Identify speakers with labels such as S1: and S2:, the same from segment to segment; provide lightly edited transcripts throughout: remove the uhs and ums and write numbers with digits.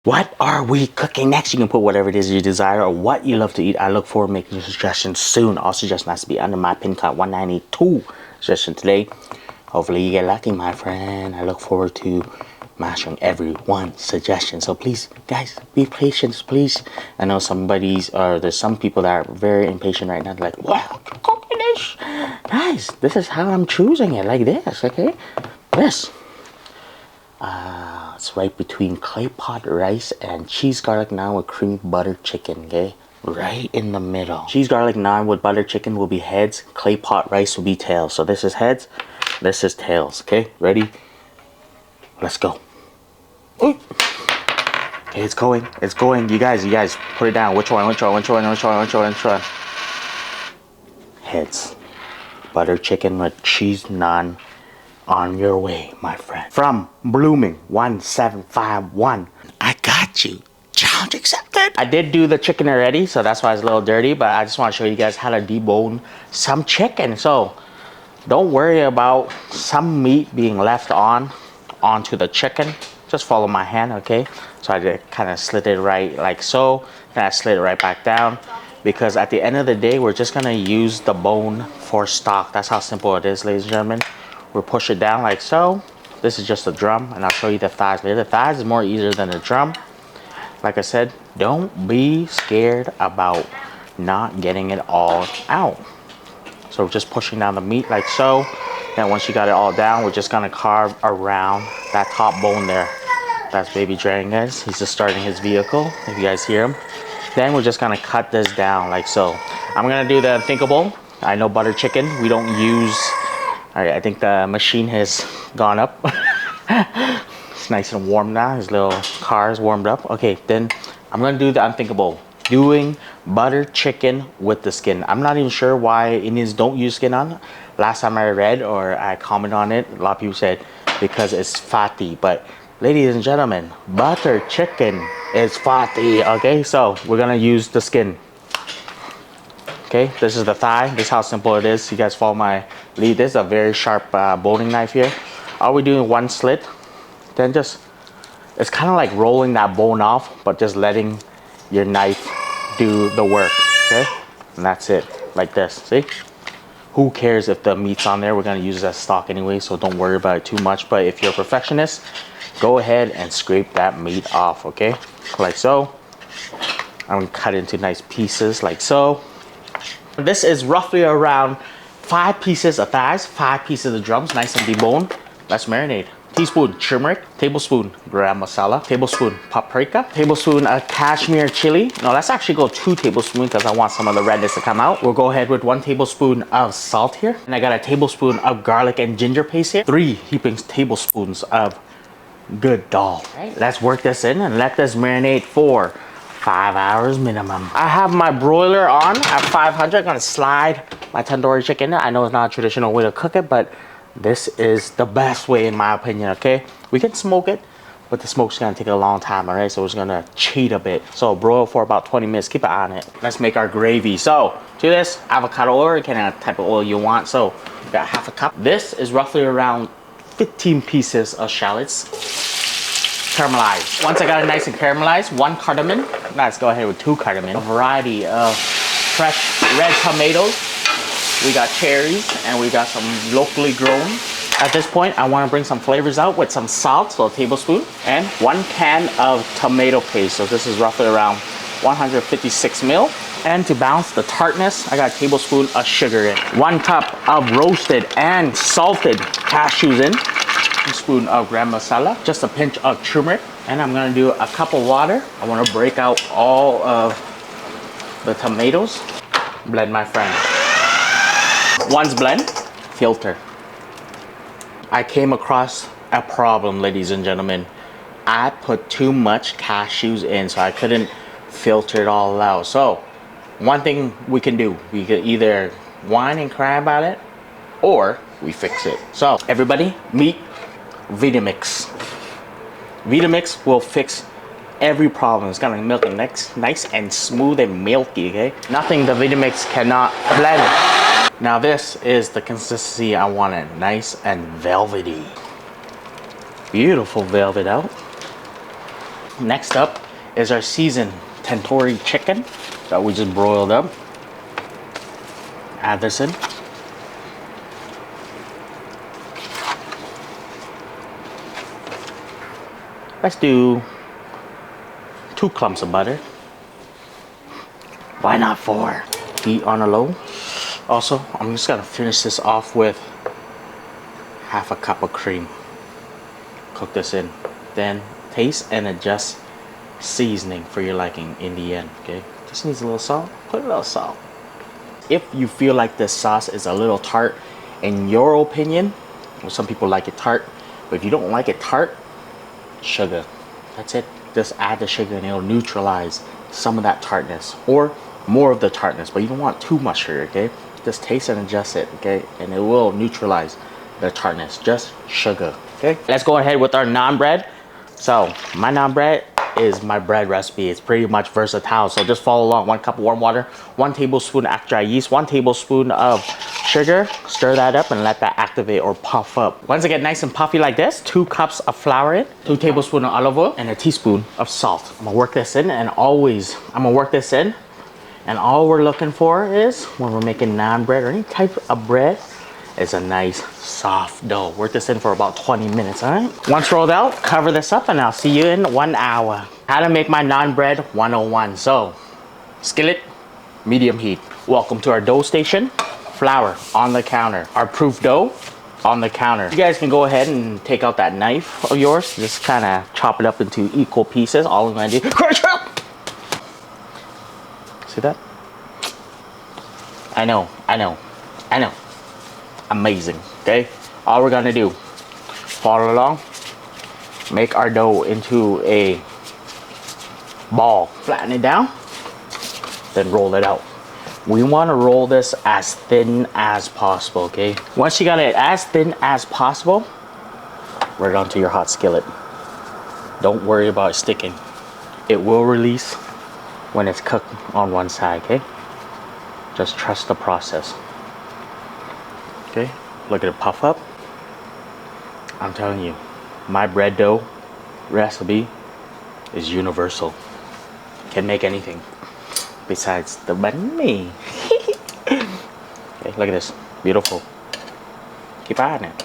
S1: What are we cooking next? You can put whatever it is you desire or what you love to eat. I look forward to making your suggestions soon. All suggestions has to be under my pin code 192 suggestion today. Hopefully you get lucky, my friend. I look forward to mastering everyone's suggestion. So please, guys, be patient, please. I know there's some people that are very impatient right now. They're like, what? You're cooking this? Guys, this is how I'm choosing it, like this, okay? This. It's right between clay pot rice and cheese garlic naan with creamy butter chicken, okay? Right in the middle. Cheese garlic naan with butter chicken will be heads, clay pot rice will be tails. So this is heads, this is tails, okay? Ready? Let's go. Ooh. Okay, it's going. You guys, put it down. Which one? Heads. Butter chicken with cheese naan. On your way, my friend. From Blooming 1751. I got you. Challenge accepted. I did do the chicken already, so that's why it's a little dirty, but I just want to show you guys how to debone some chicken. So don't worry about some meat being left onto the chicken. Just follow my hand, okay? So I just kind of slid it right like so. Then I slid it right back down. Because at the end of the day, we're just gonna use the bone for stock. That's how simple it is, ladies and gentlemen. We'll push it down like so. This is just a drum, and I'll show you the thighs later. The thighs is more easier than the drum. Like I said, don't be scared about not getting it all out. So just pushing down the meat like so. And once you got it all down, we're just gonna carve around that top bone there. That's baby Tran, guys. He's just starting his vehicle, if you guys hear him. Then we're just gonna cut this down like so. I'm gonna do the unthinkable. I know butter chicken, we don't use. All right, I think the machine has gone up. It's nice and warm now. His little car is warmed up. Okay, then I'm gonna do the unthinkable. Doing butter chicken with the skin. I'm not even sure why Indians don't use skin on it. Last time I read or I commented on it, a lot of people said because it's fatty. But ladies and gentlemen, butter chicken is fatty, okay? So we're gonna use the skin. Okay, this is the thigh. This is how simple it is. You guys follow my lead. This is a very sharp boning knife here. All we're doing one slit. Then just, it's kind of like rolling that bone off, but just letting your knife do the work, okay? And that's it, like this, see? Who cares if the meat's on there? We're gonna use it as stock anyway, so don't worry about it too much. But if you're a perfectionist, go ahead and scrape that meat off, okay? Like so. I'm gonna cut it into nice pieces, like so. This is roughly around 5 pieces of thighs, 5 pieces of drums, nice and deboned. Let's marinate. Teaspoon turmeric, tablespoon garam masala, tablespoon paprika, tablespoon of Kashmir chili. No, let's actually go 2 tablespoons because I want some of the redness to come out. We'll go ahead with 1 tablespoon of salt here. And I got a tablespoon of garlic and ginger paste here. 3 heaping tablespoons of good dal. Right, let's work this in and let this marinate for 5 hours minimum. I have my broiler on at 500. I'm gonna slide my tandoori chicken in. I know it's not a traditional way to cook it, but this is the best way in my opinion, okay? We can smoke it, but the smoke's gonna take a long time, all right? So it's gonna cheat a bit. So broil for about 20 minutes, keep an eye on it. Let's make our gravy. So to this, avocado oil, you can add type of oil you want. So we got half a cup. This is roughly around 15 pieces of shallots. Caramelized. Once I got it nice and caramelized, 1 cardamom. Let's go ahead with 2 cardamom. A variety of fresh red tomatoes. We got cherries and we got some locally grown. At this point, I want to bring some flavors out with some salt, so a tablespoon, and 1 can of tomato paste. So this is roughly around 156 ml. And to balance the tartness, I got a tablespoon of sugar in. 1 cup of roasted and salted cashews in. Teaspoon of garam masala, just a pinch of turmeric, and I'm gonna do a cup of water. I want to break out all of the tomatoes. Blend, my friend. Once blend, filter. I came across a problem, ladies and gentlemen. I put too much cashews in, so I couldn't filter it all out. So one thing we can do, we could either whine and cry about it, or we fix it. So everybody, meet Vietnamese. Vietnamese will fix every problem. It's gonna milk it nice and smooth and milky, okay? Nothing the Vietnamese cannot blend. Now this is the consistency I wanted, nice and velvety. Beautiful velvet out. Next up is our seasoned tandoori chicken that we just broiled up. Add this in. Let's do 2 clumps of butter. Why not 4? Heat on a low. Also, I'm just gonna finish this off with half a cup of cream. Cook this in. Then taste and adjust seasoning for your liking in the end, okay? Just needs a little salt. Put a little salt. If you feel like this sauce is a little tart, in your opinion, well, some people like it tart, but if you don't like it tart, sugar. That's it. Just add the sugar and it'll neutralize some of that tartness or more of the tartness, but you don't want too much sugar, okay? Just taste and adjust it, okay? And it will neutralize the tartness. Just sugar, okay? Let's go ahead with our naan bread. So my naan bread is my bread recipe. It's pretty much versatile, so just follow along. 1 cup of warm water, 1 tablespoon extra yeast, 1 tablespoon of sugar. Stir that up and let that activate or puff up. Once it get nice and puffy like this, 2 cups of flour in, 2 tablespoons of olive oil, and a teaspoon of salt. I'm gonna work this in, and always I'm gonna work this in, and all we're looking for is, when we're making naan bread or any type of bread, is a nice soft dough. Work this in for about 20 minutes, all right? Once rolled out, cover this up and I'll see you in 1 hour. How to make my naan bread 101. So, skillet, medium heat. Welcome to our dough station. Flour on the counter. Our proof dough on the counter. You guys can go ahead and take out that knife of yours. Just kind of chop it up into equal pieces. All I'm gonna do, crush up. See that? I know. Amazing, okay? All we're gonna do, follow along, make our dough into a ball, flatten it down, then roll it out. We wanna roll this as thin as possible, okay? Once you got it as thin as possible, right onto your hot skillet. Don't worry about sticking. It will release when it's cooked on one side, okay? Just trust the process. Okay, look at it puff up. I'm telling you, my bread dough recipe is universal. Can make anything besides the bánh mì. Okay, look at this, beautiful. Keep eyeing it.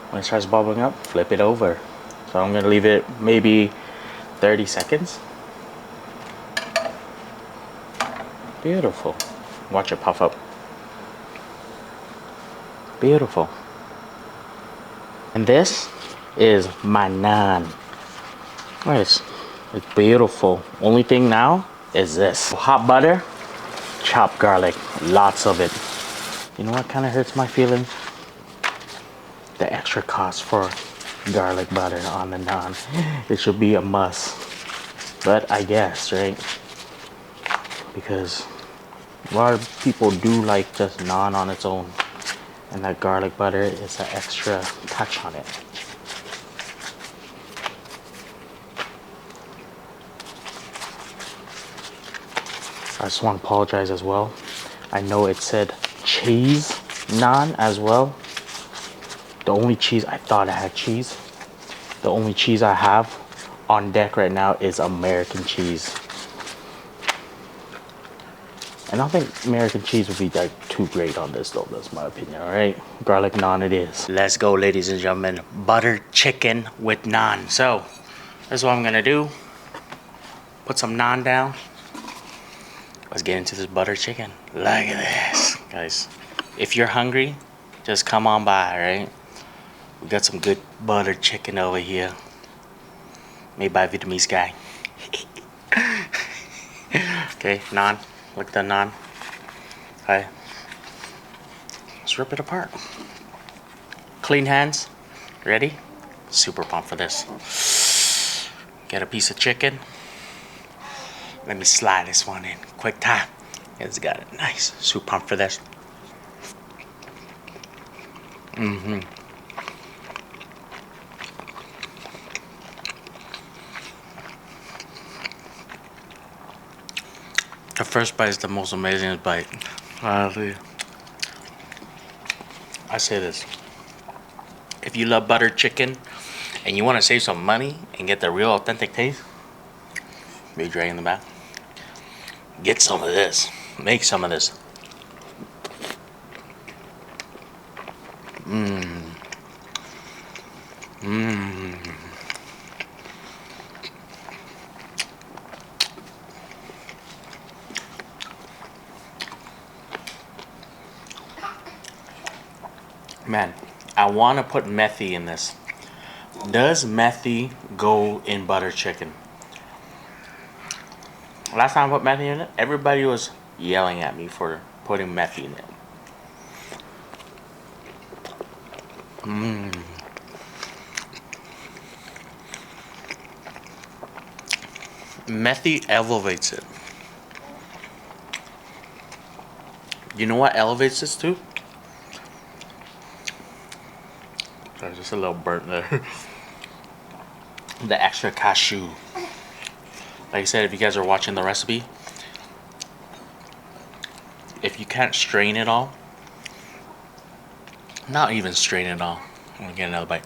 S1: When it starts bubbling up, flip it over. So I'm gonna leave it maybe 30 seconds. Beautiful. Watch it puff up. Beautiful. And this is my naan. Look at this. It's beautiful. Only thing now is this. Hot butter, chopped garlic, lots of it. You know what kind of hurts my feelings? The extra cost for garlic butter on the naan. It should be a must. But I guess, right? Because a lot of people do like just naan on its own. And that garlic butter is an extra touch on it. I just want to apologize as well. I know it said cheese naan as well. The only cheese, I thought I had cheese. The only cheese I have on deck right now is American cheese. And I don't think American cheese would be like too great on this though, that's my opinion, all right? Garlic naan it is. Let's go, ladies and gentlemen. Butter chicken with naan. So, this is what I'm gonna do. Put some naan down. Let's get into this butter chicken. Look at this, guys. If you're hungry, just come on by, right? We got some good butter chicken over here. Made by a Vietnamese guy. Okay, naan. Look at the naan. Okay. Let's rip it apart. Clean hands. Ready? Super pumped for this. Get a piece of chicken. Let me slide this one in. Quick time. It's got it. Nice. Super pumped for this. The first bite is the most amazing bite. I say this. If you love butter chicken and you want to save some money and get the real authentic taste, Be dragging in the back. Get some of this. Make some of this. Man, I want to put methi in this. Does methi go in butter chicken? Last time I put methi in it, everybody was yelling at me for putting methi in it. Methi elevates it. You know what elevates this too? There's just a little burnt there. The extra cashew. Like I said, if you guys are watching the recipe, if you can't strain it all, not even strain it all. I'm gonna get another bite.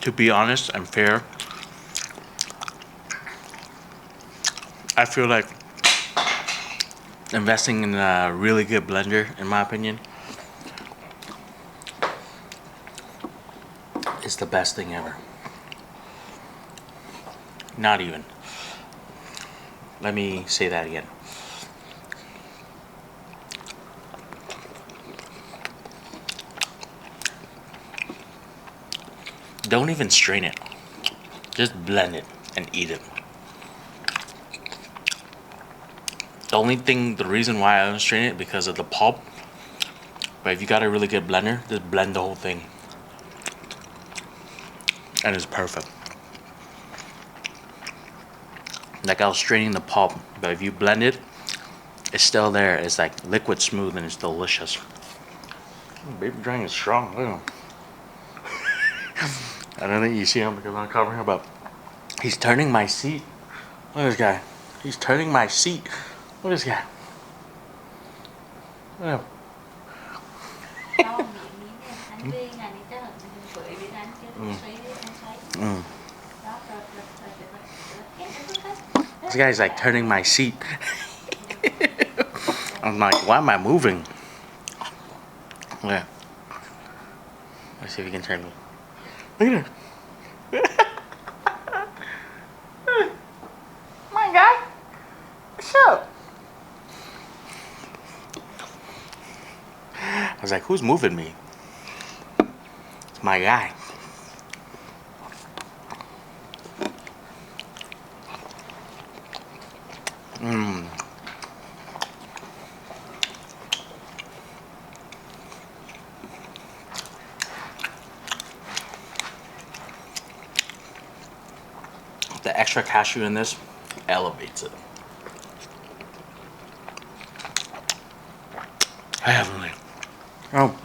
S1: To be honest and fair, I feel like investing in a really good blender, in my opinion, is the best thing ever. Not even. Let me say that again. Don't even strain it. Just blend it and eat it. The reason why I don't strain it because of the pulp. But if you got a really good blender, just blend the whole thing. And it's perfect. Like I was straining the pulp, but if you blend it, it's still there. It's like liquid smooth and it's delicious. Baby Drain is strong. Look at him. I don't think you see him because I'm covering him, but he's turning my seat. Look at this guy. He's turning my seat. Look at this guy. Look at him. This guy's like turning my seat. I'm like, why am I moving? Yeah. Let's see if he can turn me. Look at him. My guy. What's up? I was like, who's moving me? It's my guy. The extra cashew in this elevates it. Heavenly. Oh,